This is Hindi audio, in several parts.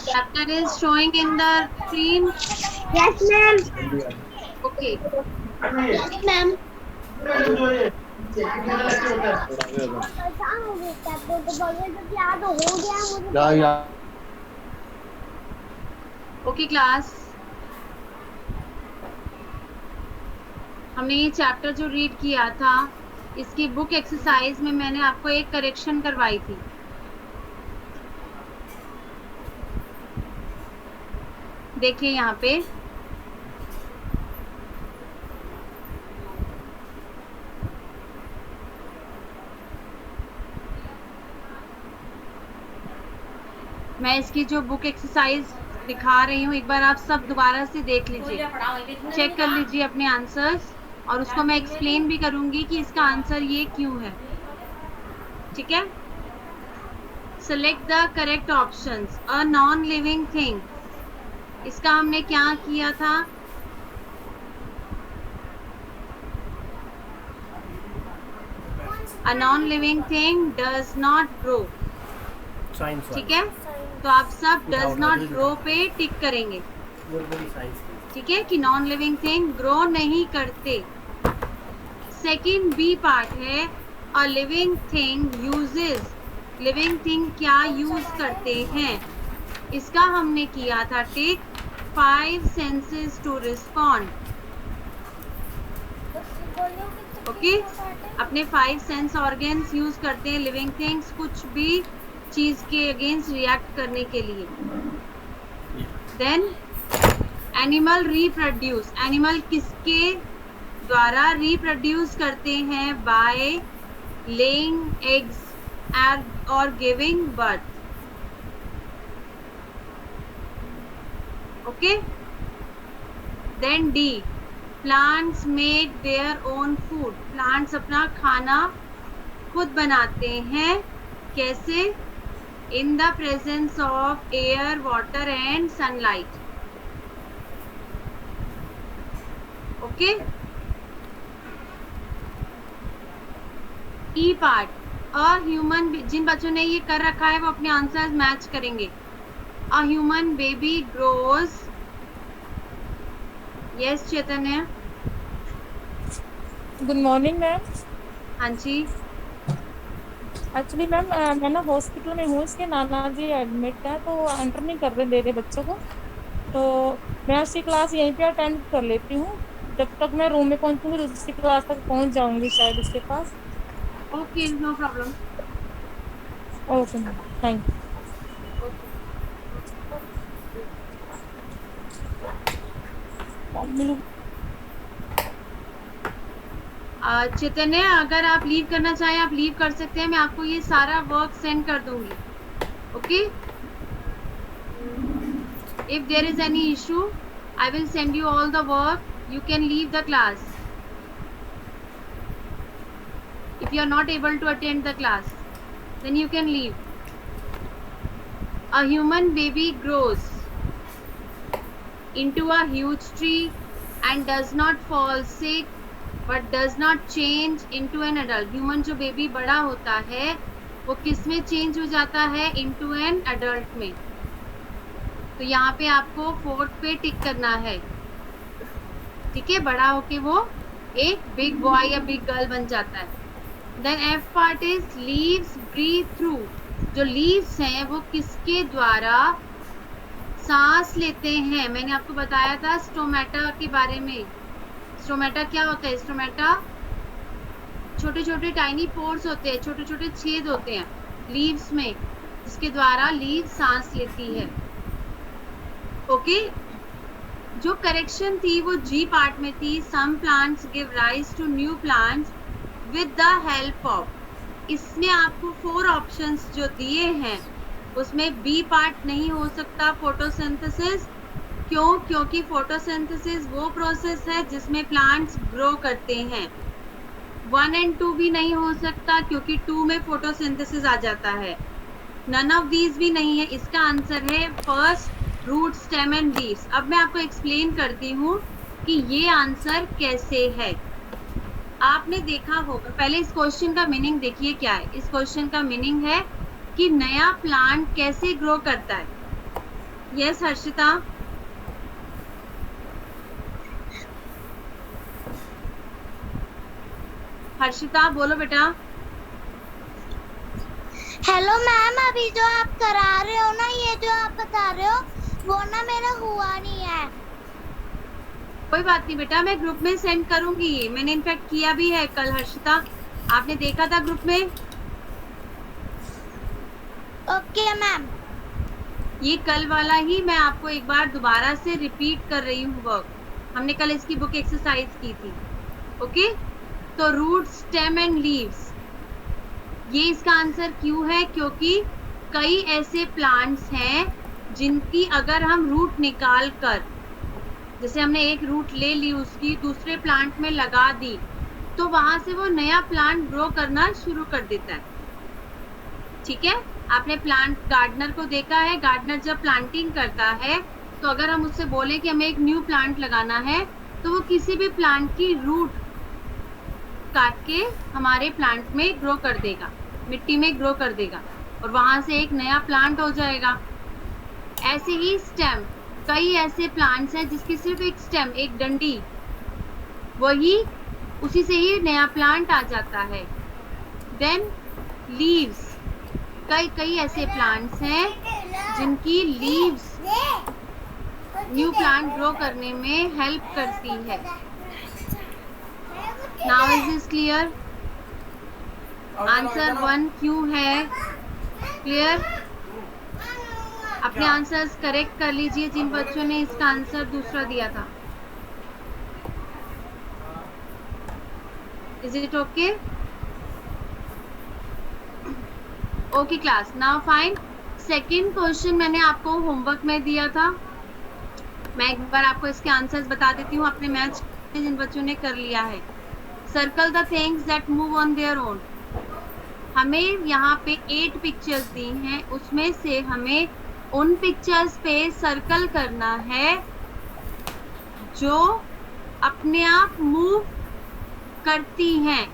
Chapter is showing in the screen. Yes, ma'am. Okay. Yes, ma'am. Okay class, हमने ये चैप्टर जो रीड किया था, इसकी बुक एक्सरसाइज में मैंने आपको एक करेक्शन करवाई थी। देखिए यहाँ पे मैं इसकी जो बुक एक्सरसाइज दिखा रही हूँ, एक बार आप सब दोबारा से देख लीजिए, चेक कर लीजिए अपने आंसर्स, और उसको मैं एक्सप्लेन भी करूंगी कि इसका आंसर ये क्यों है। ठीक है, select the correct options. A non living thing, इसका हमने क्या किया था? अ non living thing does not grow. ठीक है, तो आप सब डज नॉट ग्रो पे टिक करेंगे। ठीक है, कि नॉन लिविंग थिंग ग्रो नहीं करते। सेकंड बी पार्ट है अ living thing uses. Living thing क्या यूज करते हैं? इसका हमने किया था टिक 5 सेंसेस टू रिस्पॉन्ड। ओके, अपने 5 सेंस ऑर्गन्स यूज करते हैं लिविंग थिंग्स कुछ भी चीज के अगेंस्ट रिएक्ट करने के लिए। देन एनिमल रिप्रोड्यूस, एनिमल किसके द्वारा रिप्रोड्यूस करते हैं? बाय लेइंग एग्स और giving birth. Okay, then D, plants make their own food. Plants अपना खाना खुद बनाते हैं। कैसे? In the presence of air, water and sunlight. Okay, E part, a human, जिन बच्चों ने ये कर रखा है वो अपने आंसर्स मैच करेंगे। A human baby grows. Yes Chaitanya. Good morning ma'am. हाँ जी, एक्चुअली मैम मैं ना हॉस्पिटल में हूँ, इसके नाना जी एडमिट है तो एंटर नहीं कर रहे दे रहे बच्चों को, तो मैं उसकी क्लास यहीं पे अटेंड कर लेती हूँ। जब तक मैं रूम में पहुंचूंगी उसकी क्लास तक पहुंच जाऊंगी शायद उसके पास। Okay, no problem. Okay ma'am, thank you. Chaitanya, अगर आप लीव करना चाहें आप लीव कर सकते हैं, मैं आपको ये सारा वर्क सेंड कर दूंगी। Okay, if there is any issue I will send you all the work, you can leave the class if you are not able to attend the class, then you can leave. A human baby grows into a huge tree and does not fall sick but does not change into an adult. Human जो बेबी बड़ा होता है वो किस में चेंज हो जाता है? into an adult में। तो यहाँ पे आपको 4th पे टिक करना है। ठीक है, बड़ा होके वो एक बिग बॉय या बिग गर्ल बन जाता है। Then F part is leaves breathe through. जो लीव्स हैं वो किसके द्वारा सांस लेते हैं? मैंने आपको बताया था स्टोमेटा के बारे में। स्टोमेटा क्या होता है? स्टोमेटा छोटे छोटे टाइनी पोर्स होते हैं, छोटे छोटे छेद होते हैं लीव्स में, जिसके द्वारा लीव सांस लेती है। ओके, जो करेक्शन थी वो जी पार्ट में थी। Some plants give rise to new plants with the help of. इसमें आपको 4 ऑप्शंस जो दिए हैं उसमें बी पार्ट नहीं हो सकता, फोटोसिंथेसिस। क्यों? क्योंकि फोटोसिंथेसिस वो प्रोसेस है जिसमें प्लांट्स ग्रो करते हैं। 1 and 2 भी नहीं हो सकता क्योंकि 2 में फोटोसिंथेसिस आ जाता है। नन ऑफ दीज भी नहीं है। इसका आंसर है first, root, stem and leaves. अब मैं आपको एक्सप्लेन करती हूँ कि ये आंसर कैसे है। आपने देखा होगा, पहले इस क्वेश्चन का मीनिंग देखिए क्या है। इस क्वेश्चन का मीनिंग है कि नया प्लांट कैसे ग्रो करता है। यस हर्षिता। हर्षिता बोलो बेटा। हेलो मैम, अभी जो आप करा रहे हो ना, ये जो आप बता रहे हो वो ना मेरा हुआ नहीं है। कोई बात नहीं बेटा, मैं ग्रुप में सेंड करूंगी। ये मैंने इनफैक्ट किया भी है कल हर्षिता, आपने देखा था ग्रुप में। Okay ma'am. ये कल वाला ही मैं आपको एक बार दोबारा से रिपीट कर रही हूँ वर्क, हमने कल इसकी बुक एक्सरसाइज की थी। ओके, तो रूट, स्टेम एंड लीव्स, ये इसका आंसर क्यों है? क्योंकि कई ऐसे प्लांट्स हैं जिनकी अगर हम रूट निकाल कर, जैसे हमने एक रूट ले ली उसकी दूसरे प्लांट में लगा दी, तो वहां से वो नया प्लांट ग्रो करना शुरू कर देता है। ठीक है, आपने प्लांट गार्डनर को देखा है, गार्डनर जब प्लांटिंग करता है तो अगर हम उससे बोले कि हमें एक न्यू प्लांट लगाना है, तो वो किसी भी प्लांट की रूट काट के हमारे प्लांट में ग्रो कर देगा, मिट्टी में ग्रो कर देगा, और वहां से एक नया प्लांट हो जाएगा। ऐसे ही स्टेम, कई ऐसे प्लांट्स हैं जिसकी सिर्फ एक स्टेम, एक डंडी, वही उसी से ही नया प्लांट आ जाता है। देन लीव्स, कई ऐसे प्लांट्स हैं जिनकी लीव्स न्यू प्लांट ग्रो करने में हेल्प करती है। Now is this clear? Answer 1 क्यों है? क्लियर? अपने आंसर्स करेक्ट कर लीजिए जिन बच्चों ने इसका आंसर दूसरा दिया था। Is it okay? Okay class, now fine. Second question मैंने आपको होमवर्क में दिया था, मैं एक बार आपको इसके आंसर्स बता देती हूँ अपने मैच जिन बच्चों ने कर लिया है। Circle the things that move on their own. हमें यहाँ पे 8 पिक्चर्स दी हैं, उसमें से हमें उन पिक्चर्स पे सर्कल करना है जो अपने आप मूव करती हैं।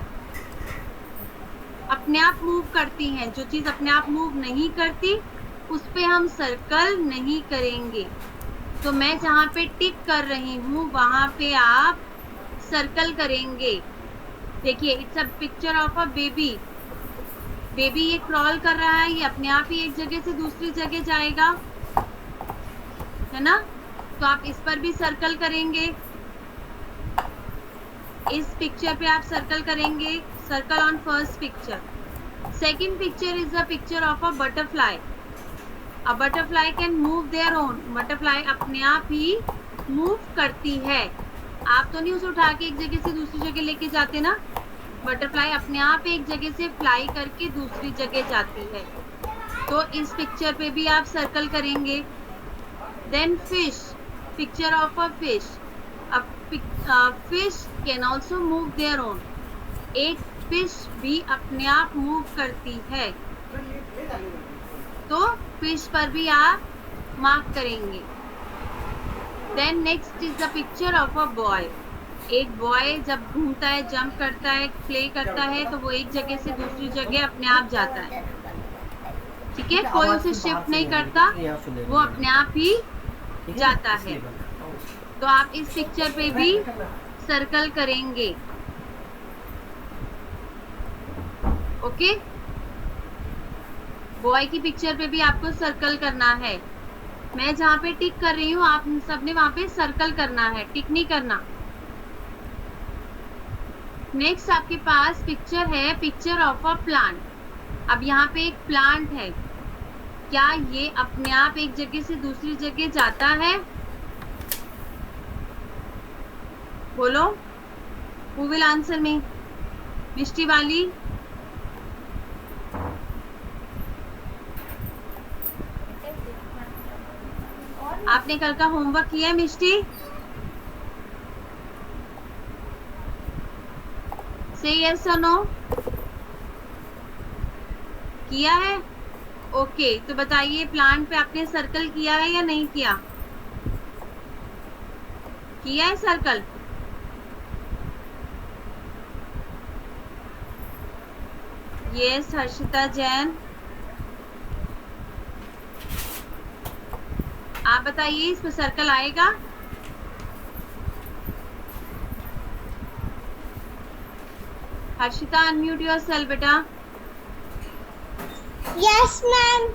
अपने आप मूव करती हैं, जो चीज अपने आप मूव नहीं करती उस पे हम सर्कल नहीं करेंगे। तो मैं जहाँ पे टिक कर रही हूँ वहां पे आप सर्कल करेंगे। देखिए, it's a picture of a baby. Baby ये क्रॉल कर रहा है, ये अपने आप ही एक जगह से दूसरी जगह जाएगा, है ना? तो आप इस पर भी सर्कल करेंगे, इस पिक्चर पे आप सर्कल करेंगे। Circle on first picture. Second picture is the picture of a butterfly. A butterfly can move their own. Butterfly अपने आप ही मूव करती है, आप तो नहीं उसे उठा के एक जगह से दूसरी जगह लेके जाते ना। बटरफ्लाई अपने आप एक जगह से फ्लाई करके दूसरी जगह जाती है। तो इस पिक्चर पे भी आप सर्कल करेंगे। Then fish, picture of a fish. Fish can also move their own. एक फिश भी अपने आप मूव करती है, तो फिश पर भी आप मार्क करेंगे। Then next is the picture of a boy. एक बॉय जब घूमता है, जंप करता है, प्ले करता है, तो वो एक जगह से दूसरी जगह अपने आप जाता है। ठीक है, कोई उसे शिफ्ट नहीं करता, वो अपने आप ही जाता है। तो आप इस पिक्चर पे भी सर्कल करेंगे। ओके, बॉय की पिक्चर पे भी आपको सर्कल करना है। मैं जहाँ पे टिक कर रही हूँ आप सबने वहां पे सर्कल करना है, टिक नहीं करना। नेक्स्ट आपके पास पिक्चर है, पिक्चर ऑफ अ प्लांट। अब यहाँ पे एक प्लांट है, क्या ये अपने आप एक जगह से दूसरी जगह जाता है? बोलो, हु विल आंसर मी? मिष्टी वाली, आपने कल का होमवर्क किया है मिष्टी? से यस और नो? किया है? ओके, तो बताइए प्लांट पे आपने सर्कल किया है या नहीं किया? किया है सर्कल? यस हर्षिता जैन, आप बताइए इस पे सर्कल आएगा? हर्षिता अनम्यूट योरसेल्फ बेटा। Yes ma'am.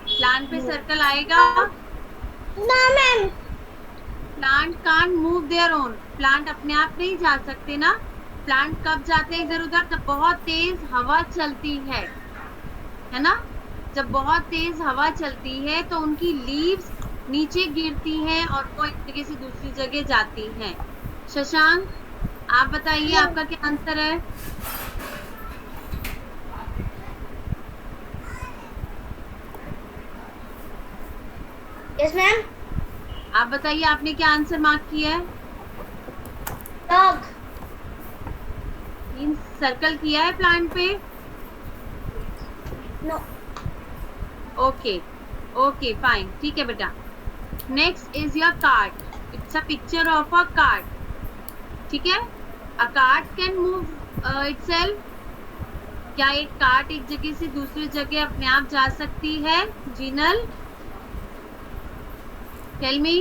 प्लांट पे सर्कल आएगा? No ma'am. Plant can't move their own. Plant अपने आप नहीं जा सकते ना। प्लांट कब जाते हैं इधर उधर? जब बहुत तेज हवा चलती है ना? जब बहुत तेज हवा चलती है तो उनकी लीव्स नीचे गिरती हैं और वो एक जगह से दूसरी जगह जाती हैं। शशांक आप बताइए आपका क्या आंसर है? Yes ma'am. आप बताइए आपने क्या आंसर मार्क किया है? डॉग। सर्कल किया है प्लांट पे? नो। ओके ओके फाइन, ठीक है बेटा। Next is your cart. It's a picture of a cart, ठीक है। A cart can move itself. क्या एक कार्ट एक जगह से दूसरी जगह अपने आप जा सकती है? Jinal tell me,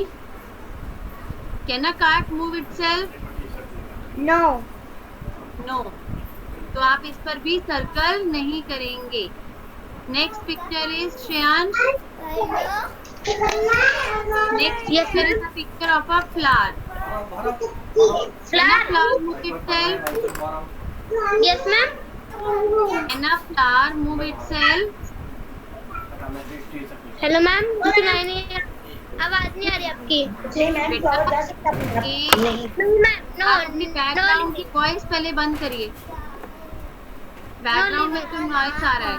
can a cart move itself? No. No. तो आप इस पर भी सर्कल नहीं करेंगे। Next picture is Shreyansh. Next picture is a picture of a flower. Can a flower move itself? Yes ma'am. Can a flower move itself? Hello ma'am, सुनाई नहीं, आवाज नहीं आ रही आपकी। बेटा आप अपनी बैकग्राउंड की वॉइस पहले बंद करिए। बैकग्राउंड में तो नॉइस आ रहा है।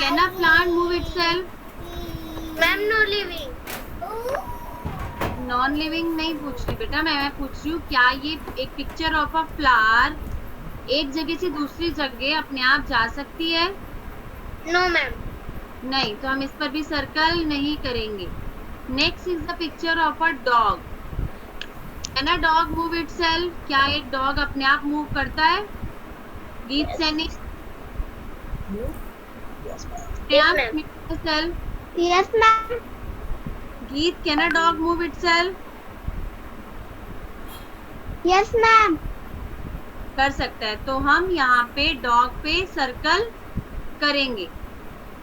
Can a plant move itself? Ma'am no living. Non living नहीं पूछ रही बेटा, मैं पूछ रही हूँ क्या ये एक पिक्चर ऑफ अ फ्लावर एक जगह से दूसरी जगह अपने आप जा सकती है? No ma'am. नहीं, तो हम इस पर भी सर्कल नहीं करेंगे। Next is the picture of a dog. Can a dog move itself? क्या एक डॉग अपने आप मूव करता है? Geet Saini yes ma'am. Geet, can a dog move itself? Yes ma'am. कर सकता है, तो हम यहाँ पे डॉग पे सर्कल करेंगे।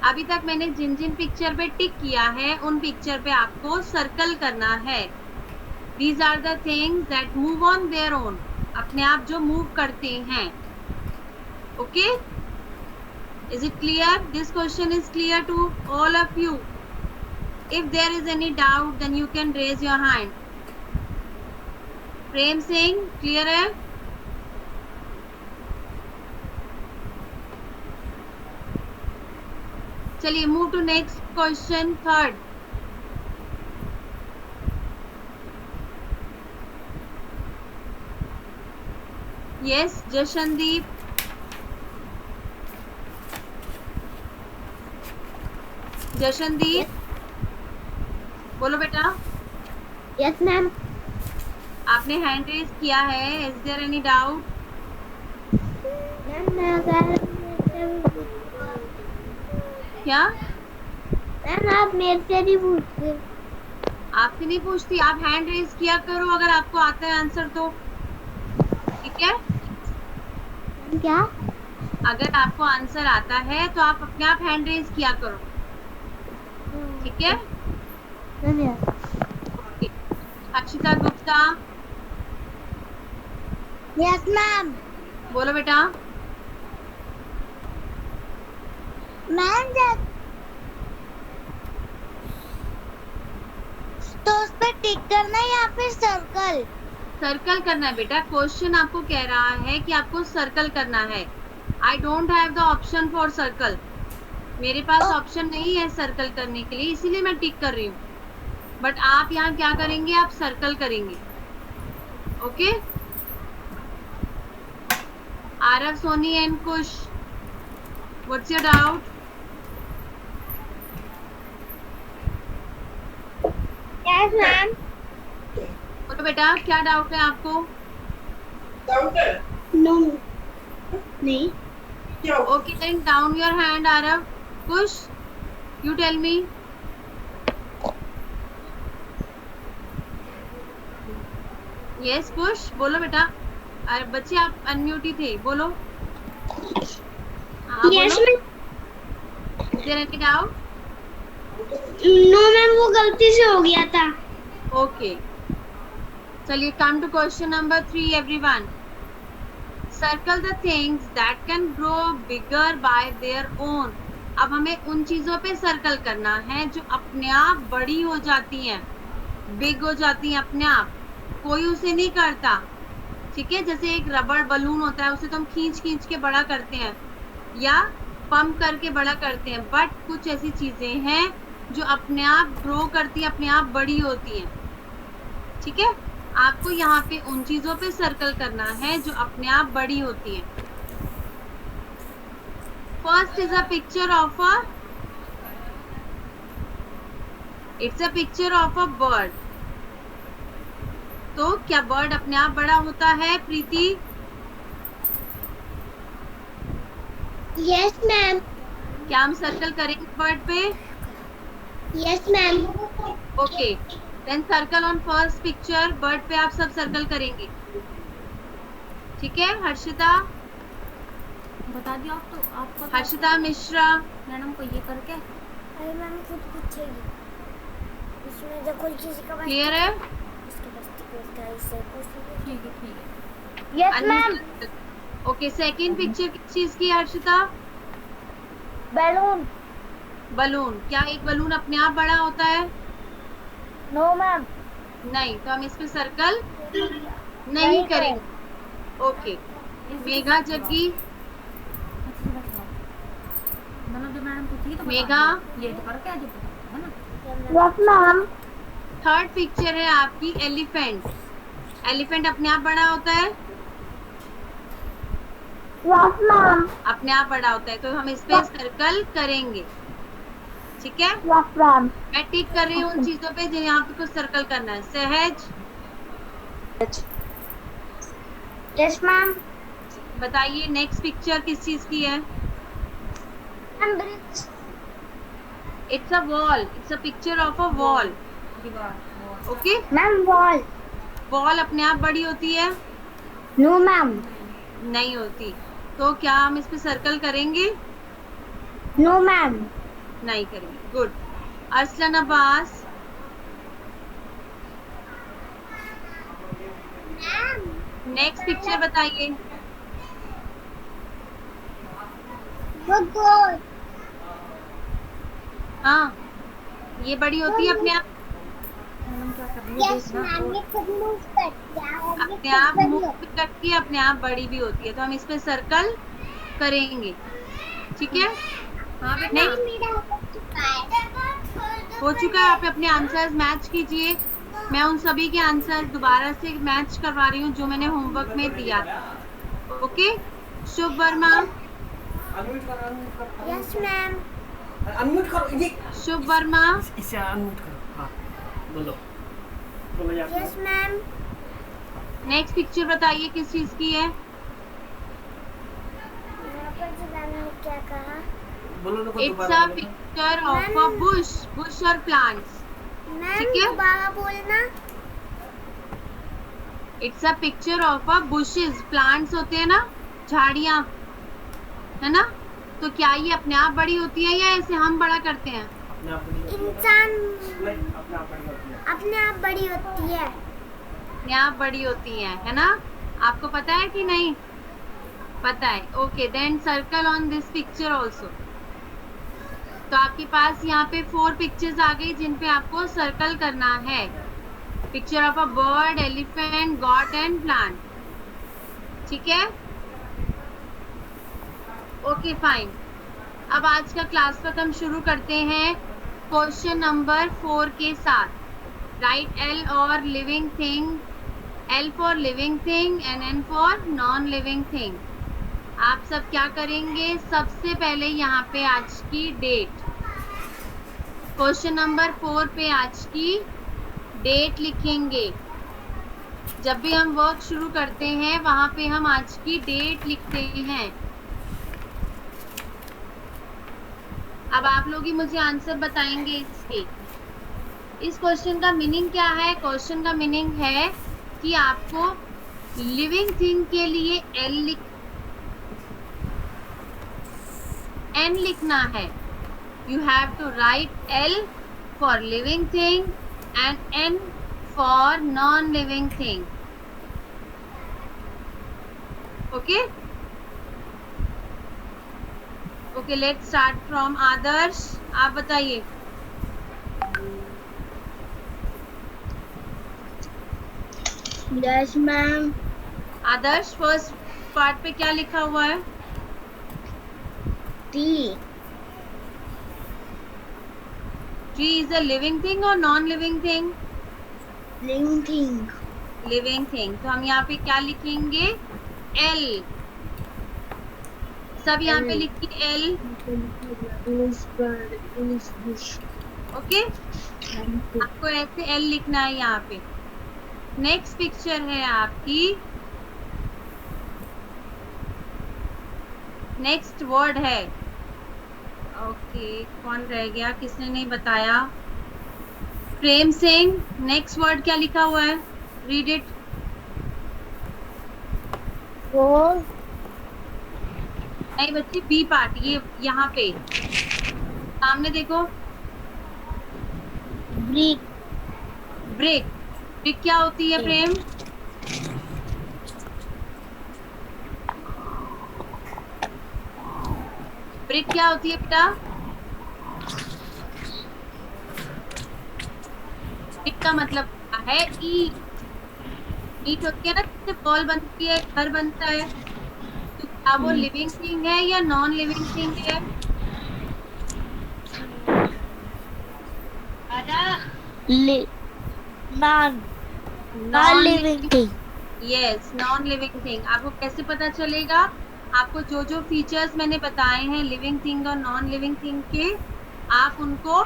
अभी तक मैंने जिन जिन पिक्चर पे टिक किया है उन पिक्चर पे आपको सर्कल करना है। These are the things that move on their own, अपने आप जो मूव करते हैं। Okay? Is it clear? This question is clear to all of you. If there is any doubt, then you can raise your hand. Prem Singh, clear है? चलिए move to next question, third. Yes, Jashandeep. Jashandeep बोलो बेटा। Yes ma'am. आपने हैंड रेज किया है, इज देयर एनी डाउट? क्या मैम आप मेरे से नहीं पूछते। आपसे नहीं पूछती, आप हैंड रेज किया करो अगर आपको आता है आंसर तो, ठीक है? क्या? अगर आपको आंसर आता है तो आप अपने आप हैंड रेज किया करो, ठीक है? Okay. Akshita Gupta. Yes ma'am. बोलो बेटा। मैम तो उस पर टिक करना है या फिर सर्कल? सर्कल करना है बेटा। क्वेश्चन आपको कह रहा है कि आपको सर्कल करना है। I don't have the option for circle. मेरे पास ऑप्शन नहीं है सर्कल करने के लिए, इसीलिए मैं टिक कर रही हूँ। बट आप यहाँ क्या करेंगे? आप सर्कल करेंगे। Okay? Aarav, Soni and Kush, what's your doubt? Yes ma'am. बोलो बेटा, क्या डाउट है आपको? डाउट है? नो नहीं। Okay then down your hand Aarav. Kush, you tell me. Yes पुश, बोलो बेटा। अरे बच्चे आप अनम्यूट ही थे, बोलो। हाँ यस बोलो। Ma'am. Is there any doubt? No ma'am, वो गलती से हो गया था। Okay. चलिए come to question number 3 everyone. Circle the things that can grow bigger by their own. अब हमें उन चीजों पे सर्कल करना है जो अपने आप बड़ी हो जाती हैं, बिग हो जाती हैं अपने आप, कोई उसे नहीं करता। ठीक है, जैसे एक रबड़ बलून होता है, उसे तो हम खींच खींच के बड़ा करते हैं या पंप करके बड़ा करते हैं, बट कुछ ऐसी चीजें हैं जो अपने आप ग्रो करती हैं, अपने आप बड़ी होती हैं। ठीक है, आपको यहाँ पे उन चीजों पे सर्कल करना है जो अपने आप बड़ी होती हैं। First is a picture of a, it's a picture of a bird. तो क्या बर्ड अपने आप बड़ा होता है प्रीति? Yes ma'am. क्या हम सर्कल करेंगे बर्ड पे? Yes ma'am. Okay, then circle on first picture, bird पे आप सब सर्कल करेंगे। ठीक है, हर्षिता बता दिया आप तो, आपको हर्षिता मिश्रा, मैडम को ये करके। अरे मैम खुद पूछेगी, इसमें जब कोई किसी का क्लियर है? इसके बस्ती को इससे पूछ ठीक है ठीक है। Yes ma'am. Okay, second picture किस चीज की है हर्षिता? बैलून। बलून। क्या एक बलून अपने आप बड़ा होता है? No ma'am. नहीं, तो हम इस पे सर्कल नहीं करेंगे। ओके, मेघा जग्गी, मतलब जो मैडम पूछी तो मेघा, ये तो करके आज है ना। Yes ma'am. थर्ड पिक्चर है आपकी एलिफेंट। एलिफेंट अपने आप बड़ा होता है? Yes ma'am. अपने आप बड़ा होता है, तो हम इस पे सर्कल करेंगे। ठीक है, यस मैम। मैं टिक कर रही हूँ उन चीजों पे जो यहाँ पे कुछ सर्कल करना है। Sahaj yes ma'am. बताइए नेक्स्ट पिक्चर किस चीज की है? Bridge. It's a wall, it's a picture of a wall. दीवार। Okay, ma'am wall. वॉल अपने आप बड़ी होती है? No ma'am. नहीं होती। तो क्या हम इस पे सर्कल करेंगे? No ma'am. नहीं करेंगे। Good. Arsalan Abbas, next picture बताइए। हाँ, ये बड़ी होती है अपने आप? मैडम क्या कर रही है यस देखना। मैम, ये खुद मूव करती है। अपने आप मूव करती है, अपने आप बड़ी भी होती है, तो हम इस पे सर्कल करेंगे। ठीक है, हाँ बेटा। नेक्स्ट मेरा हो चुका है। हो चुका है। आप अपने आंसर्स मैच कीजिए। मैं उन सभी के आंसर दोबारा से मैच करवा रही हूँ जो मैंने होमवर्क में दिया था। ओके, शुभ वर्मा, अनम्यूट करो। Yes ma'am. अनम्यूट करो ये। शुभ वर्मा, इसे अनम्यूट करो। हाँ बोलो बोलो यार। Yes ma'am. नेक्स्ट पिक्चर बताइए किस चीज की है? क्या कहा? बोलो ना it's a picture of a bush, Bush और प्लांट्स। मैम ठीक है, दोबारा बोलना। It's a picture of a bushes, plants होते हैं ना, झाड़ियां, है ना? तो क्या ये अपने आप बड़ी होती है या ऐसे हम बड़ा करते हैं? इंसान अपने आप बड़ी अपने आप बड़ी होती है। होती है। अपने आप बड़ी होती है ना? आपको पता है कि नहीं पता है? Okay, then circle on this picture also. तो आपके पास यहाँ पे 4 पिक्चर्स आ गई जिन पे आपको सर्कल करना है। Picture of a bird, elephant, got and plant. ठीक है, ओके फाइन। अब आज का क्लास वर्क हम शुरू करते हैं क्वेश्चन नंबर 4 के साथ। राइट एल और living thing, L for living thing and N for non living thing. आप सब क्या करेंगे? सबसे पहले यहाँ पे आज की डेट, क्वेश्चन नंबर 4 पे आज की डेट लिखेंगे। जब भी हम वर्क शुरू करते हैं वहां पे हम आज की डेट लिखते हैं। अब आप लोग ही मुझे आंसर बताएंगे इसके। इस क्वेश्चन का मीनिंग क्या है? क्वेश्चन का मीनिंग है कि आपको लिविंग थिंग के लिए N लिखना है. You have to write L for living thing and N for non-living thing. Okay? Okay, let's start from Adarsh. आप बताइए. Yes ma'am. Adarsh first part पे क्या लिखा हुआ है? Tree. Tree is a living thing or non-living thing? Living thing. Living thing. तो हम यहाँ पे क्या लिखेंगे? L. सब यहाँ पे L. लिखिए L. ओके? आपको ऐसे L लिखना है यहाँ पे. नेक्स्ट पिक्चर है आपकी. नेक्स्ट वर्ड है. ओके, कौन रह गया? किसने नहीं बताया? प्रेम सिंह. नेक्स्ट वर्ड क्या लिखा हुआ है? Read it. रोज. नहीं बच्चे, बी पार्ट. ये यहाँ पे सामने देखो. ब्रिक. ब्रिक. ब्रिक क्या होती है प्रेम? ब्रिक क्या होती है बेटा? ब्रिक का मतलब क्या है? ईट. ईट होती है ना, जिससे बॉल बनती है, घर बनता है. तो क्या वो लिविंग थिंग है या नॉन लिविंग थिंग है? Non living thing. Yes, non living thing. आपको कैसे पता चलेगा? आपको जो जो फीचर्स मैंने बताए हैं लिविंग थिंग और नॉन लिविंग थिंग के, आप उनको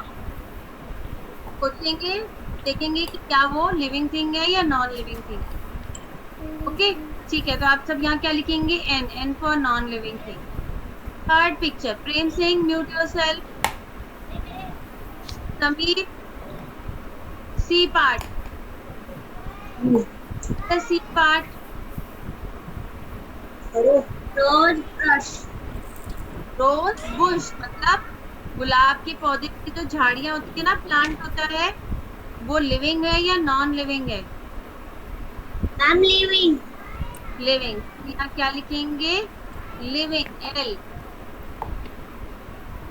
पूछेंगे, देखेंगे कि क्या वो लिविंग थिंग है या नॉन लिविंग थिंग. ओके, ठीक है. तो आप सब यहाँ क्या लिखेंगे? N. N for non living thing. Third picture. Prem Singh, mute yourself. Sameer, C part. C part. Rose brush. Rose bush मतलब गुलाब के पौधे की जो झाड़ियां होती है ना, प्लांट होता है, वो लिविंग है या नॉन लिविंग है? Ma'am living. लिविंग. यहाँ क्या लिखेंगे? लिविंग. एल.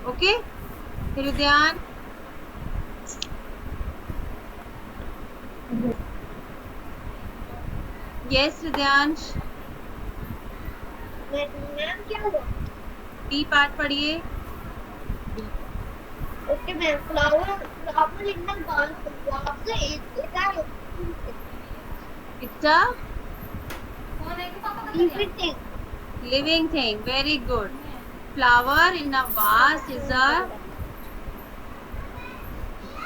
ओके. फिर ध्यान. यस हृदयांश. मैम क्या हुआ? बी पार्ट पढ़िए. Okay ma'am. फ्लावर. फ्लावर लिखना गाल से इतना इट्स अ कौन है कि पापा का living thing. living thing. Very good. Flower in a vase is a.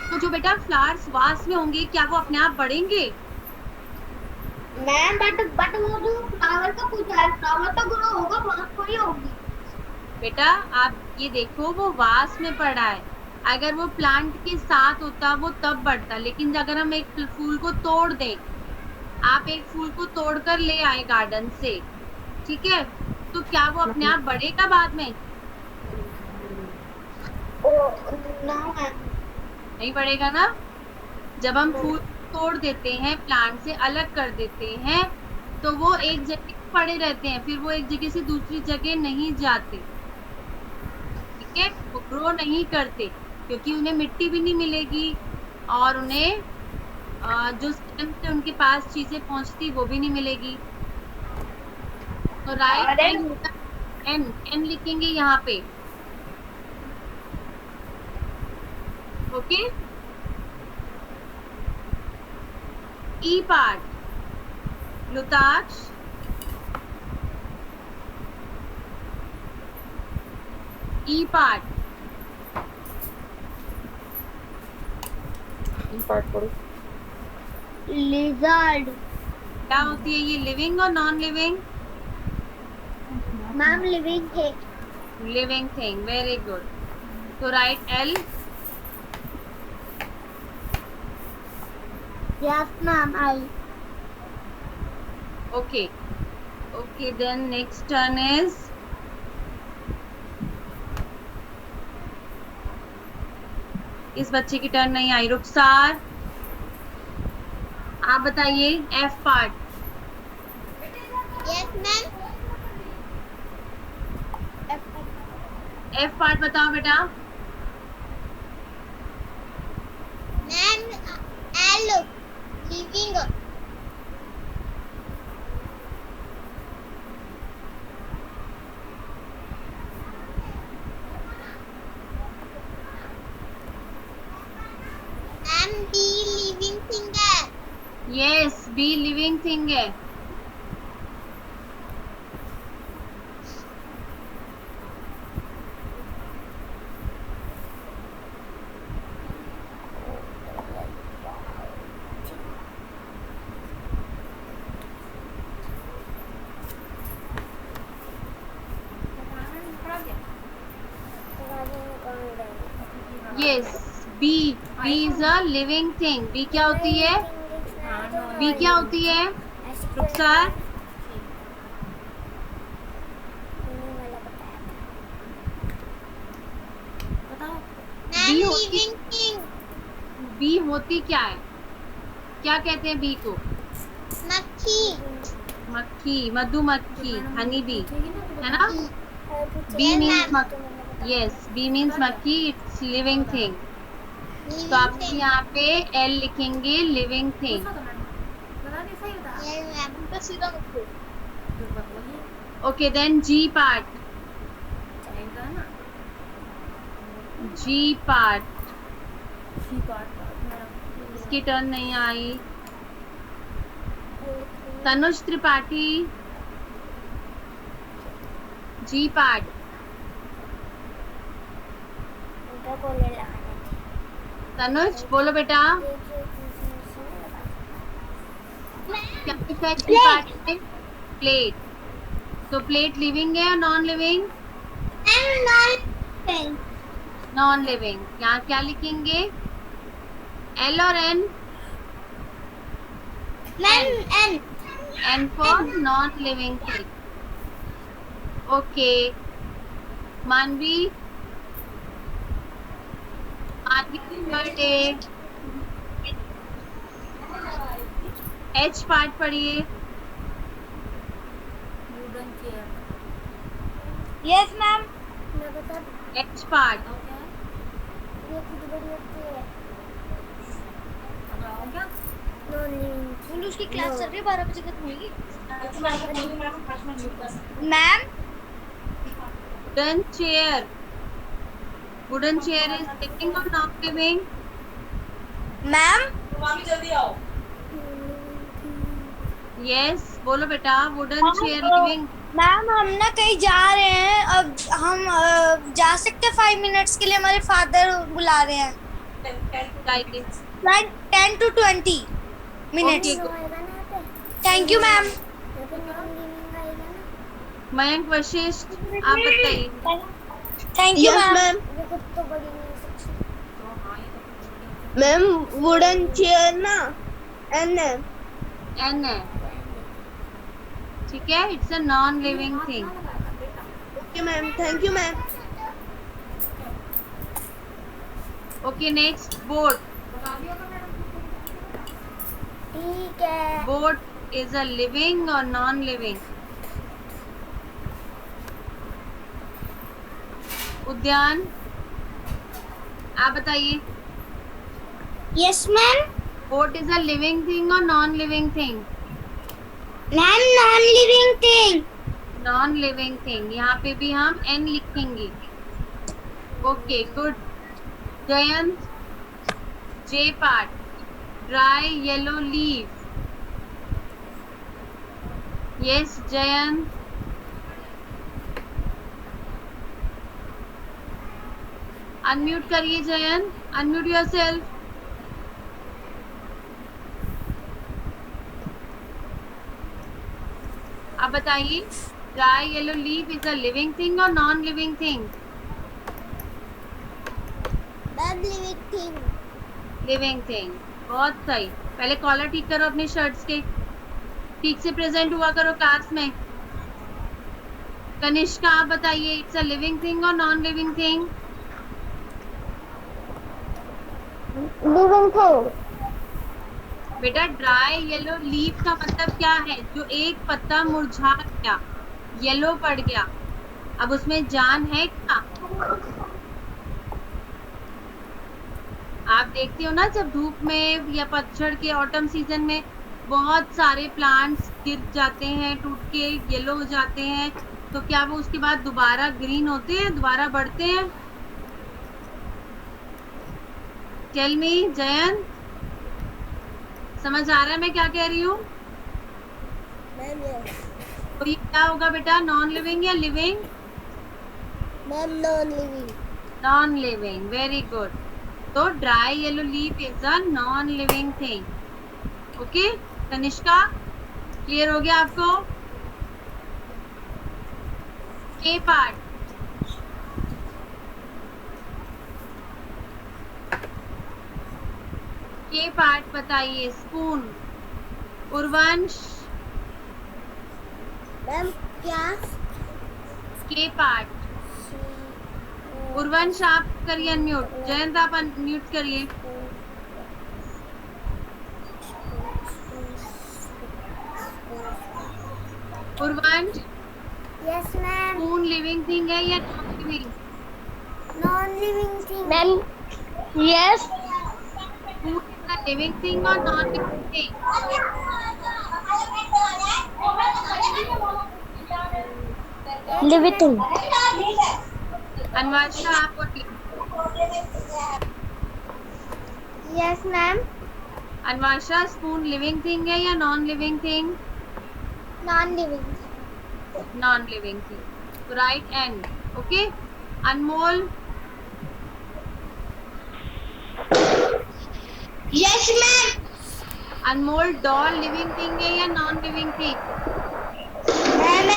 तो जो बेटा फ्लावर्स वास में होंगे, क्या वो अपने आप बढ़ेंगे? मैम बट वो जो फ्लावर का कुछ है, फ्लावर तो ग्रो होगा, बात थोड़ी होगी. बेटा आप ये देखो, वो वास में पड़ा है. अगर वो प्लांट के साथ होता वो तब बढ़ता. लेकिन अगर हम एक फूल को तोड़ दें, आप एक फूल को तोड़कर ले आए गार्डन से, ठीक है, तो क्या वो अपने आप बढ़ेगा बाद में? नहीं बढ़ेगा ना. जब हम फूल तोड़ देते हैं, प्लांट से अलग कर देते हैं, तो वो एक जगह पड़े रहते हैं, फिर वो एक जगह से दूसरी जगह नहीं जाते. ठीक है, वो ग्रो नहीं करते, क्योंकि उन्हें मिट्टी भी नहीं मिलेगी और उन्हें जो स्टेम से उनके पास चीजें पहुंचती वो भी नहीं मिलेगी. तो राइट एन. एन लिखेंगे यहाँ पे. Okay. E part. Lutaksh. E part. Part पढ़ो. लिजर्ड. क्या होती है ये? लिविंग और non living? Ma'am living thing. Living thing. Very good. तो write L. Yes ma'am. I. Okay. Okay, then next turn is इस बच्चे की टर्न नहीं आई। रुखसार, आप बताइए F part. Yes ma'am. F part बताओ बेटा। Ma'am L living. Ma'am bee living thing है। यस, बी लिविंग थिंग है। Yes, bee is a living thing. Bee क्या होती है? बी क्या होती है रुखसार? बताओ। मैम बी होती, लिविंग थिंग। बी होती क्या है? क्या कहते हैं बी को? मक्खी। मक्खी, मधुमक्खी, हनी बी, है ना? Bee Yes, means ma'am. Yes, bee means मक्खी, इट्स लिविंग थिंग। तो आप लिविंग थिंग। यहाँ पे एल लिखेंगे, लिविंग थिंग। पूछो तो मैंने बता नहीं सही बता। Yes ma'am. तो सीधा लिखो। फिर बात बोलिए ओके, देन जी पार्ट। चलेगा ना। जी पार्ट, सी पार्ट मेरा इसकी टर्न नहीं आई। तनुज त्रिपाठी, जी पार्ट। तनुज बोलो बेटा, क्या लिखा है जी पार्ट में? प्लेट। तो प्लेट लिविंग है या नॉन लिविंग? Non living. यहाँ क्या लिखेंगे? एल और N? Ma'am N. N for non living thing. Okay, Manvi, Manvi birthday. H part पढ़िए। Wooden chair. Yes ma'am. H part, बताओ क्या? उसकी क्लास चल रही है 12 बजे तक होगी। Ma'am wooden chair. Wooden chair is living और नॉन लिविंग? मैम यस, बोलो बेटा, वुडन चेयर लिविंग? मैम हम ना कहीं जा रहे हैं। अब हम जा सकते हैं 5 मिनट्स के लिए। हमारे फादर बुला रहे हैं। Like 10 to 20 minutes. Okay, thank you ma'am. Mayank Vashishtha, आप बताइए। Thank you ma'am. तो हाँ ये तो मैम वुडन चेयर ना एन है। एन है, ठीक है, it's a non living thing. Okay ma'am. Thank you ma'am. Okay, next boat. बता दिया था मैडम। ठीक है। बोट इज अ लिविंग और नॉन लिविंग? उद्यान, आप बताइए। Yes ma'am. Boat is a living thing और non living thing? Ma'am non living thing. Non living thing. यहाँ पे भी हम एन लिखेंगे। Okay, good. Jayant, J part, dry yellow leaf. Yes Jayant. Unmute करिए जयंत, अनम्यूट योरसेल्फ। अब बताइए, dry yellow leaf is a living thing और non living thing? Ma'am living thing. Living thing, बहुत सही। पहले कॉलर ठीक करो अपने शर्ट्स के, ठीक से प्रेजेंट हुआ करो क्लास में। कनिष्का आप बताइए, इट्स अ लिविंग थिंग और non living thing? Living thing. बेटा ड्राई येलो लीफ का मतलब क्या है? जो एक पत्ता मुरझा गया, येलो पड़ गया, अब उसमें जान है क्या? आप देखते हो ना, जब धूप में या पतझड़ के ऑटम सीजन में बहुत सारे प्लांट्स गिर जाते हैं, टूट के येलो हो जाते हैं, तो क्या वो उसके बाद दोबारा ग्रीन होते हैं, दोबारा बढ़ते हैं? टेल मी जयंत, समझ आ रहा है मैं क्या कह रही हूँ? Ma'am yes. तो ये क्या होगा बेटा, नॉन लिविंग या living? Ma'am non living. Non living, very good. तो dry yellow leaf is a non living thing. Okay Kanishka, clear हो गया आपको? के पार्ट, के पार्ट बताइए। स्पून, उर्वंश। मैम क्या? के पार्ट, उर्वंश आप करिए अनम्यूट, जयंत आप अनम्यूट करिए। Urvansh, yes ma'am. Spoon living thing है या non living? Non living thing. Ma'am yes. Spoon is a living thing और non living thing? Living thing. Anwasha आप बोलिए। Yes ma'am. Anwasha, spoon living thing है या non living thing? Non living. Non living thing, right and. Okay Anmol, yes ma'am. Anmol doll living thing है या non living thing? Ma'am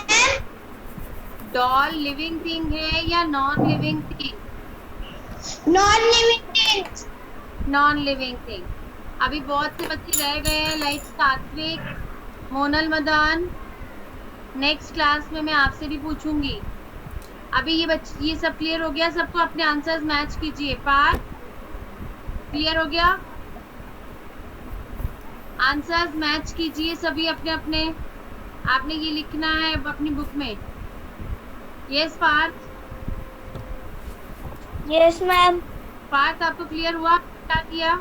doll living thing है या non living thing? Non living thing. Non living thing. अभी बहुत से बच्चे रह गए हैं, लाइक सात्विक, मोनल मदान। नेक्स्ट क्लास में मैं आपसे भी पूछूंगी। अभी ये सब क्लियर हो गया सबको? अपने आंसर्स मैच कीजिए। पार्थ क्लियर हो गया? आंसर्स मैच कीजिए सभी अपने अपने। आपने ये लिखना है अपनी बुक में। Yes Parth? Yes ma'am. Parth आपको क्लियर हुआ क्या किया?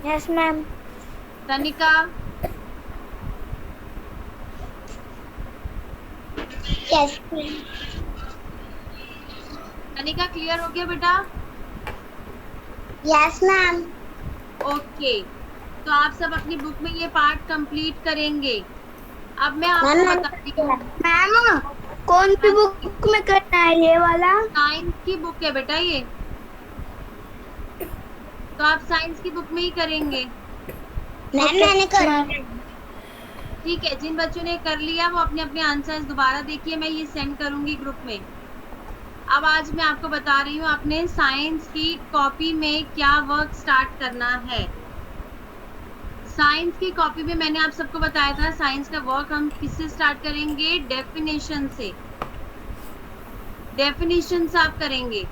Yes ma'am. Tanika? Yes Tanika clear हो गया बेटा? Yes ma'am. ओके, तो आप सब अपनी बुक में ये पार्ट कंप्लीट करेंगे। अब मैं आपको बताती हूँ। मैम कौन सी बुक में करना है ये वाला? साइंस की बुक है बेटा ये, तो आप साइंस की बुक में ही करेंगे। मैम मैंने करा। ठीक है, जिन बच्चों ने कर लिया वो अपने अपने आंसर्स दोबारा देखिए, मैं ये सेंड करूंगी ग्रुप में। अब आज मैं आपको बता रही हूँ अपने साइंस की कॉपी में क्या वर्क स्टार्ट करना है। साइंस की कॉपी में मैंने आप सबको बताया था साइंस का वर्क हम किससे स्टार्ट करेंगे? डेफिनेशन से। डेफिनेशन से आप करेंगे।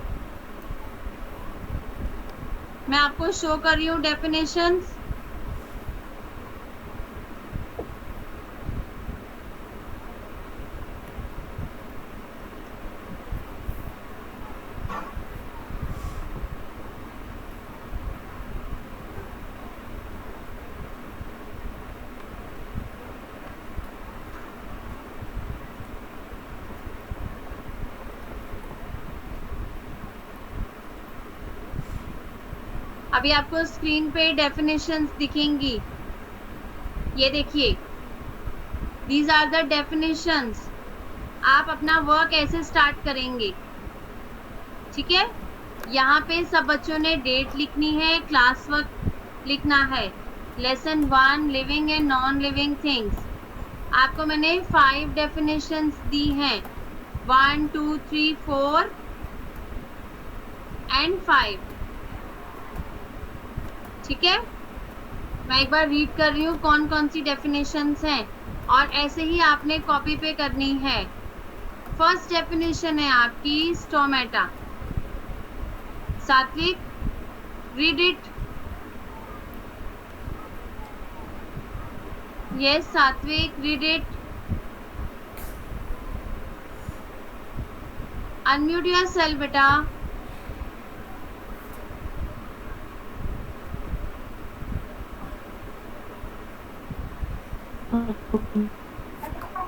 मैं आपको शो कर रही हूँ डेफिनेशंस। अभी आपको स्क्रीन पे डेफिनेशंस दिखेंगी, ये देखिए, दीज आर द डेफिनेशंस। आप अपना वर्क ऐसे स्टार्ट करेंगे, ठीक है? यहाँ पे सब बच्चों ने डेट लिखनी है, क्लास वर्क लिखना है। Lesson 1 living and non living things. आपको मैंने 5 डेफिनेशंस दी हैं, 1 2 3 4 एंड 5, ठीक है? मैं एक बार रीड कर रही हूँ कौन कौन सी डेफिनेशंस हैं और ऐसे ही आपने कॉपी पे करनी है। फर्स्ट डेफिनेशन है आपकी स्टोमेटा। सात्विक, रीड इट। यस सात्विक, रीड इट। अनम्यूट योरसेल्फ बेटा।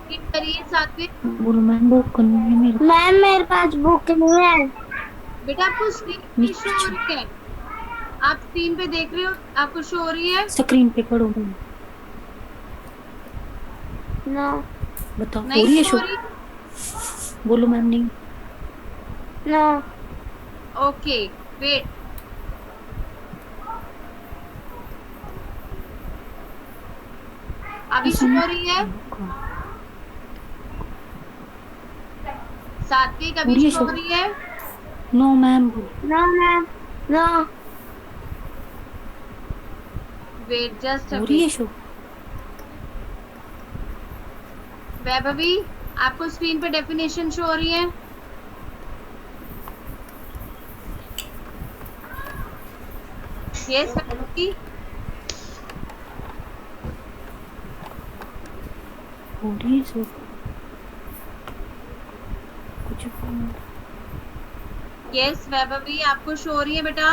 रीड करिए सात्विक। बोलो मैम, बुक करनी है मेरे। मैम मेरे पास बुक नहीं है। बेटा आपको स्क्रीन पे शो हो रही है, आप स्क्रीन पे देख रहे हो, आपको शो हो रही है। स्क्रीन पे पढ़ो मैम। नो बताओ, हो नहीं रही है शो शो? हो रही। बोलो मैम। नहीं। No okay wait. अभी शो हो रही है सात्विक, हो अभी रही है शो शो? हो रही है। No ma'am. No ma'am no wait just हो अ रही है बिट। शो? वैभवी आपको स्क्रीन पे डेफिनेशन शो हो रही है। यस वैभवी, हो रही है शो? कुछ यस वैभवी आपको शो हो रही है बेटा।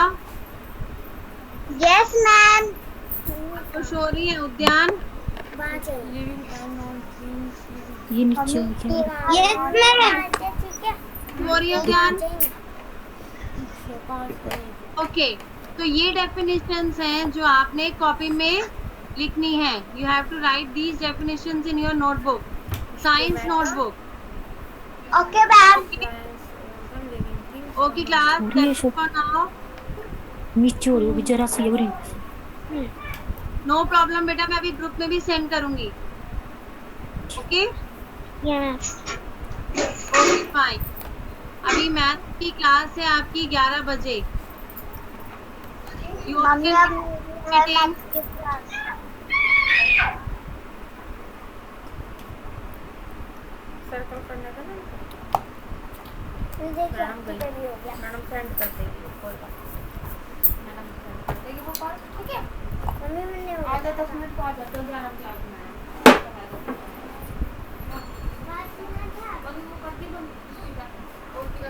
Yes ma'am. आपको शो हो रही है उद्यान। ये नीचे हो गया। Yes ma'am. शो हो रही है उद्यान। ओके तो ये डेफिनेशंस हैं जो आपने कॉपी में लिखनी है। You have to write these definitions in your notebook, science notebook. Okay ma'am. Okay class, हो रही है दैट्स शो? For now. नीचे हो रही होगी जरा सी, हो रही। नो प्रॉब्लम बेटा, मैं अभी ग्रुप में भी सेंड करूंगी। Okay okay fine. अभी मैथ की क्लास है आपकी 11 बजे। यू ऑल मम्मी कैन अब मीटिंग। सर्कल करने का ना मैडम सेंड कर देगी कॉल का। मैडम सेंड कर देगी वो कॉल, ठीक है। मम्मी मैंने आधा 10 मिनट को आ जाते हो 11 क्लास में। बंद वो कर दी, बंद। ओके